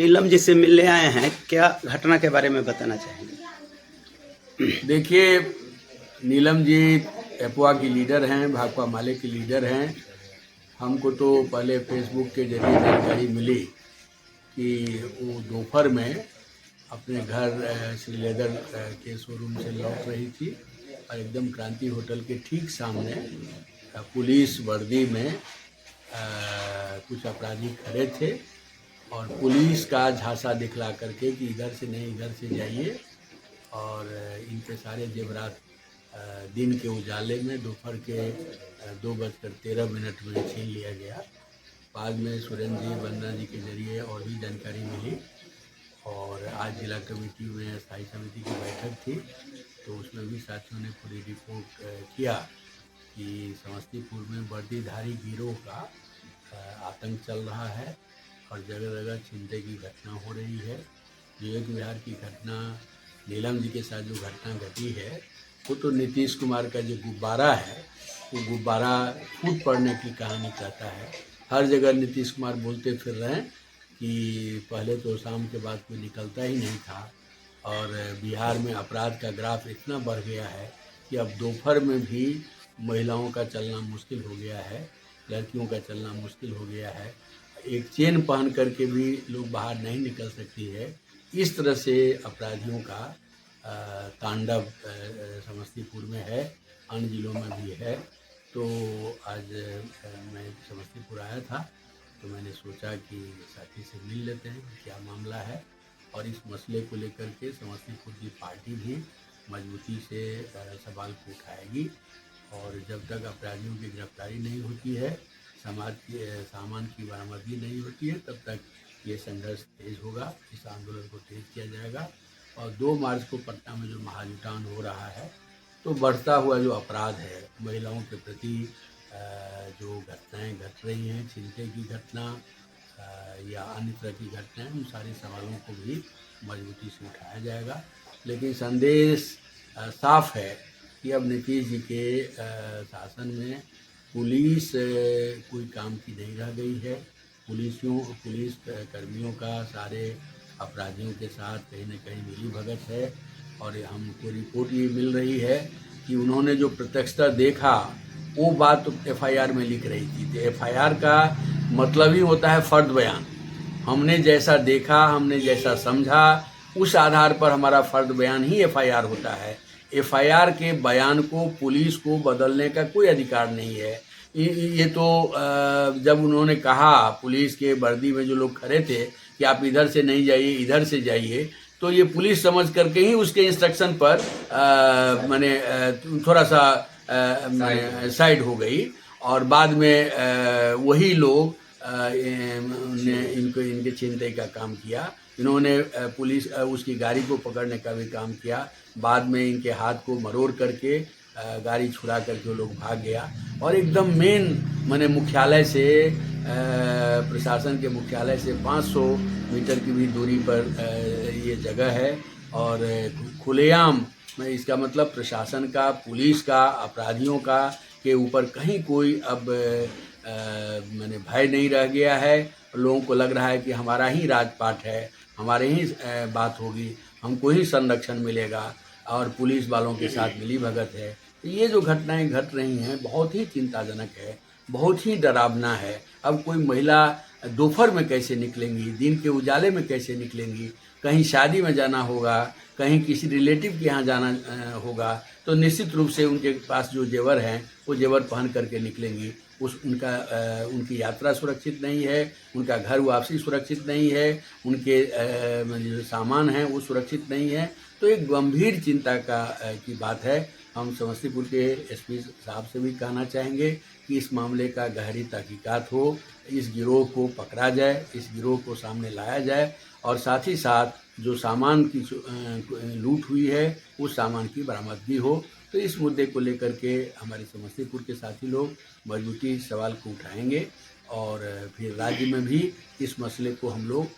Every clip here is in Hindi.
नीलम जी से मिलने आए हैं, क्या घटना के बारे में बताना चाहेंगे? देखिए, नीलम जी एपुआ की लीडर हैं, भाकपा माले की लीडर हैं। हमको तो पहले फेसबुक के जरिए जानकारी मिली कि वो दोपहर में अपने घर श्री लेदर के शोरूम से लौट रही थी और एकदम क्रांति होटल के ठीक सामने पुलिस वर्दी में कुछ अपराधी खड़े थे और पुलिस का झांसा दिखला करके कि इधर से नहीं, इधर से जाइए, और इनके सारे जेवरात दिन के उजाले में दोपहर के 2:13 में छीन लिया गया। बाद में सुरेंद्र जी, वंदना जी के जरिए और भी जानकारी मिली और आज जिला कमेटी में स्थायी समिति की बैठक थी, तो उसमें भी साथियों ने पूरी रिपोर्ट किया कि समस्तीपुर में वर्दीधारी गिरोह का आतंक चल रहा है और जगह जगह चिंता की घटना हो रही है। विवेक विहार की घटना, नीलम जी के साथ जो घटना घटी है, वो तो नीतीश कुमार का जो गुब्बारा है, वो गुब्बारा फूट पड़ने की कहानी कहता है। हर जगह नीतीश कुमार बोलते फिर रहे हैं कि पहले तो शाम के बाद कोई निकलता ही नहीं था और बिहार में अपराध का ग्राफ इतना बढ़ गया है कि अब दोपहर में भी महिलाओं का चलना मुश्किल हो गया है, लड़कियों का चलना मुश्किल हो गया है। एक चेन पहन करके भी लोग बाहर नहीं निकल सकती है। इस तरह से अपराधियों का तांडव समस्तीपुर में है, अन्य जिलों में भी है। तो आज मैं समस्तीपुर आया था, तो मैंने सोचा कि साथी से मिल लेते हैं क्या मामला है, और इस मसले को लेकर के समस्तीपुर की पार्टी भी मजबूती से सवाल को उठाएगी और जब तक अपराधियों की गिरफ्तारी नहीं होती है, समाज के सामान की बरामदगी नहीं होती है, तब तक ये संघर्ष तेज होगा। इस आंदोलन को तेज किया जाएगा और 2 मार्च को पटना में जो महाजुटान हो रहा है, तो बढ़ता हुआ जो अपराध है, महिलाओं के प्रति जो घटनाएं घट रही हैं, चिंता की घटना या अन्य तरह की घटनाएं, उन सारे सवालों को भी मजबूती से उठाया जाएगा। लेकिन संदेश साफ है कि अब नीतीश जी के शासन में पुलिस कोई काम की नहीं रह गई है। पुलिस कर्मियों का सारे अपराधियों के साथ कहीं न कहीं मिलीभगत है और हमको रिपोर्ट ये मिल रही है कि उन्होंने जो प्रत्यक्षता देखा वो बात तो एफआईआर में लिख रही थी। तो एफआईआर का मतलब ही होता है फर्द बयान। हमने जैसा देखा, हमने जैसा समझा, उस आधार पर हमारा फर्द बयान ही एफआईआर होता है। एफआईआर के बयान को पुलिस को बदलने का कोई अधिकार नहीं है। ये तो जब उन्होंने कहा, पुलिस के वर्दी में जो लोग खड़े थे कि आप इधर से नहीं जाइए, इधर से जाइए, तो ये पुलिस समझ करके ही उसके इंस्ट्रक्शन पर मैंने थोड़ा सा साइड हो गई और बाद में वही लोग इनके छिनतई का काम किया। इन्होंने पुलिस उसकी गाड़ी को पकड़ने का भी काम किया। बाद में इनके हाथ को मरोड़ करके गाड़ी छुड़ा करके वो लोग भाग गया और एकदम मेन माने मुख्यालय से प्रशासन के मुख्यालय से 500 मीटर की भी दूरी पर ये जगह है और खुलेआम, इसका मतलब प्रशासन का, पुलिस का, अपराधियों का के ऊपर कहीं कोई अब मैंने भय नहीं रह गया है। लोगों को लग रहा है कि हमारा ही राजपाट है, हमारे ही बात होगी, हमको ही संरक्षण मिलेगा और पुलिस वालों के साथ मिलीभगत है। तो ये जो घटनाएं घट रही हैं बहुत ही चिंताजनक है, बहुत ही डरावना है। अब कोई महिला दोपहर में कैसे निकलेंगी, दिन के उजाले में कैसे निकलेंगी? कहीं शादी में जाना होगा, कहीं किसी रिलेटिव के यहाँ जाना होगा, तो निश्चित रूप से उनके पास जो जेवर हैं वो जेवर पहन करके निकलेंगी। उनकी यात्रा सुरक्षित नहीं है, उनका घर वापसी सुरक्षित नहीं है, उनके जो सामान हैं वो सुरक्षित नहीं है। तो एक गंभीर चिंता की बात है। हम समस्तीपुर के एसपी साहब से भी कहना चाहेंगे कि इस मामले का गहरी तहकीकात हो, इस गिरोह को पकड़ा जाए, इस गिरोह को सामने लाया जाए और साथ ही साथ जो सामान की लूट हुई है उस सामान की बरामदगी हो। तो इस मुद्दे को लेकर के हमारे समस्तीपुर के साथी लोग मजबूती सवाल को उठाएंगे और फिर राज्य में भी इस मसले को हम लोग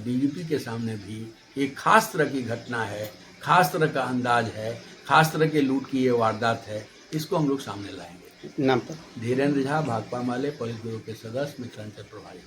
डीजीपी के सामने भी, एक खास तरह की घटना है, खास तरह का अंदाज है, खास तरह के लूट की ये वारदात है, इसको हम लोग सामने लाएंगे। नाम पर धीरेन्द्र झा, भाकपा माले पोलित ब्यूरो के सदस्य, मिथिलांचल प्रभारी।